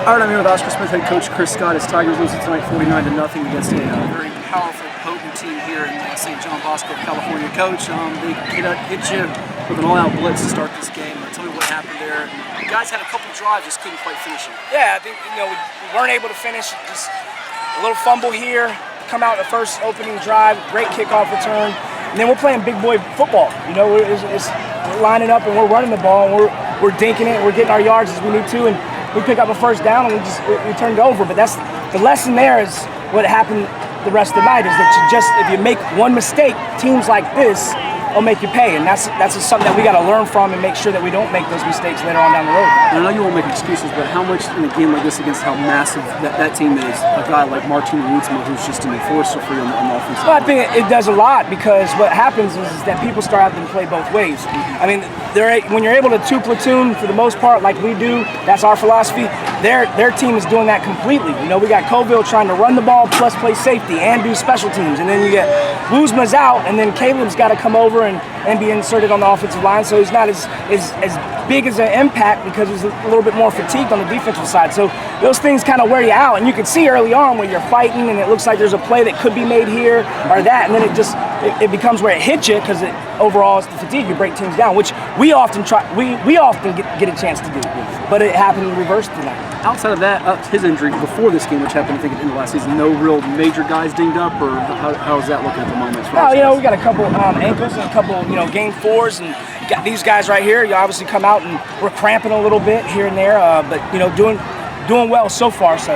All right, I'm here with Oscar Smith head coach Chris Scott. As Tigers losing tonight 49-0 against a very powerful, potent team here in St. John, Bosco of California. Coach, they hit you with an all-out blitz to start this game. Tell me what happened there. You guys had a couple drives, just couldn't quite finish it. Yeah, I think we weren't able to finish. Just a little fumble here, come out the first opening drive, great kickoff return, and then we're playing big boy football. We're lining up and we're running the ball and we're dinking it. We're getting our yards as we need to, and we pick up a first down and we turned it over. But that's the lesson there is what happened the rest of the night is that if you make one mistake, teams like this will make you pay, and that's something that we got to learn from and make sure that we don't make those mistakes later on down the road. And I know you won't make excuses, but how much in a game like this against how massive that team is, a guy like Nansemond who's just an enforcer for you on the offensive Well, I think it does a lot because what happens is that people start having to play both ways. I mean, when you're able to two platoon for the most part like we do, that's our philosophy, their team is doing that completely. We got Coville trying to run the ball plus play safety and do special teams, and then you get Woosma's out, and then Caleb's got to come over and be inserted on the offensive line, so he's not as big as an impact because he's a little bit more fatigued on the defensive side. So those things kind of wear you out, and you can see early on when you're fighting and it looks like there's a play that could be made here or that, and then it becomes where it hits you because overall it's the fatigue. You break teams down, which we often get a chance to do, but it happened in reverse tonight. Outside of that, his injury before this game, which happened I think at the end of last season, no real major guys dinged up, or how's that looking at the moment? We got a couple ankles and a couple game fours, and got these guys right here. You obviously come out and we're cramping a little bit here and there, but doing well so far. So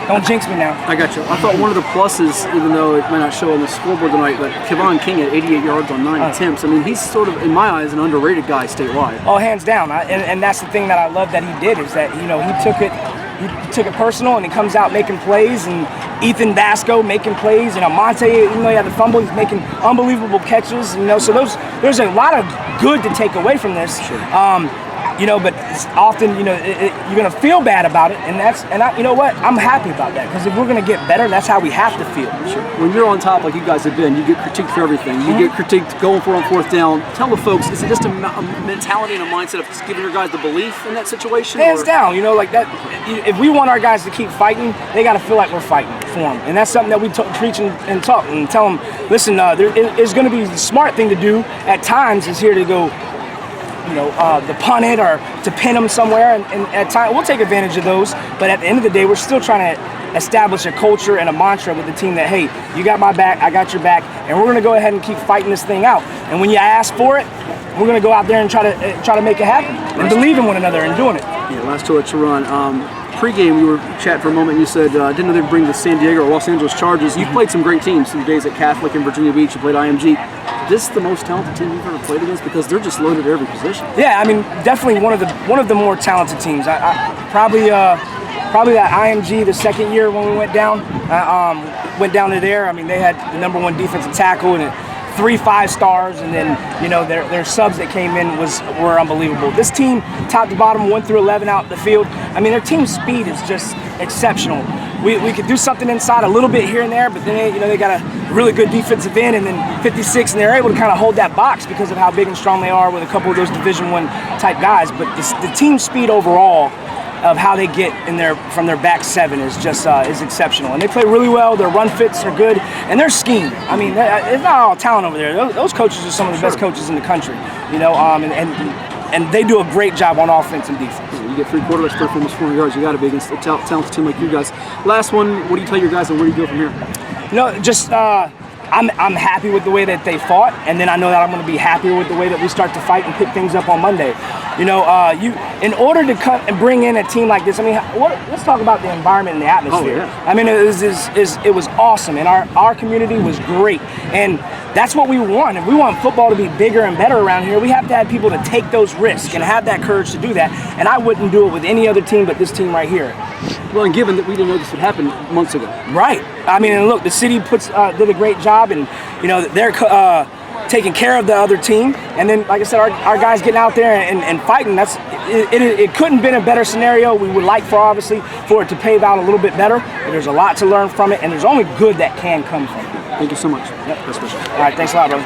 don't jinx me now. I got you. I thought one of the pluses, even though it might not show on the scoreboard tonight, but Kevon King had 88 yards on 9 attempts. I mean, he's sort of, in my eyes, an underrated guy statewide. Oh, hands down. And that's the thing that I love that he did is that he took it personal, and he comes out making plays, and Ethan Bosco making plays, and Amante, even though he had the fumble, he's making unbelievable catches. So there's a lot of good to take away from this. Sure. But it's often, you're gonna feel bad about it, you know what? I'm happy about that because if we're gonna get better, that's how we have to feel. Sure. When you're on top like you guys have been, you get critiqued for everything. You get critiqued going for on fourth down. Tell the folks, is it just a mentality and a mindset of just giving your guys the belief in that situation? Hands down, like that. If we want our guys to keep fighting, they got to feel like we're fighting for them, and that's something that we preach and talk and tell them. Listen, it's going to be the smart thing to do at times is here to go. To punt it or to pin them somewhere, and at times we'll take advantage of those. But at the end of the day, we're still trying to establish a culture and a mantra with the team that, hey, you got my back, I got your back, and we're going to go ahead and keep fighting this thing out. And when you ask for it, we're going to go out there and try to make it happen and believe in one another and doing it. Yeah, last tour to run. Pre-game, we were chatting for a moment, and you said, didn't know they'd bring the San Diego or Los Angeles Chargers. You've played some great teams through the days at Catholic and Virginia Beach. You played IMG. This is the most talented team you've ever played against because they're just loaded at every position. Yeah, I mean, definitely one of the more talented teams. Probably that IMG the second year when we went down to there. I mean, they had the #1 defensive tackle and 3 5-stars, and then their subs that came in were unbelievable. This team, top to bottom, 1 through 11 out the field. I mean, their team speed is just exceptional. We could do something inside a little bit here and there, but then they got a really good defensive end, and then 56, and they're able to kind of hold that box because of how big and strong they are with a couple of those Division I type guys. But the team speed overall of how they get from their back seven is just is exceptional, and they play really well. Their run fits are good, and their scheme. I mean, it's not all talent over there. Those coaches are some of the best coaches in the country. And they do a great job on offense and defense. You get 3 quarterbacks per almost 400 yards. You got to be against a talented team like you guys. Last one. What do you tell your guys, and where do you go from here? I'm happy with the way that they fought, and then I know that I'm going to be happier with the way that we start to fight and pick things up on Monday. In order to come and bring in a team like this, I mean, let's talk about the environment and the atmosphere. Oh, yeah. I mean, it was awesome, and our community was great, and that's what we want. If we want football to be bigger and better around here, we have to have people to take those risks and have that courage to do that, and I wouldn't do it with any other team but this team right here. Well, and given that we didn't know this would happen months ago. Right. I mean, and look, the city did a great job, and they're taking care of the other team. And then, like I said, our guys getting out there and fighting. It couldn't have been a better scenario. We would like obviously for it to pave out a little bit better. But there's a lot to learn from it, and there's only good that can come from it. Thank you so much. Yep. That's special. All right. Thanks a lot, brother.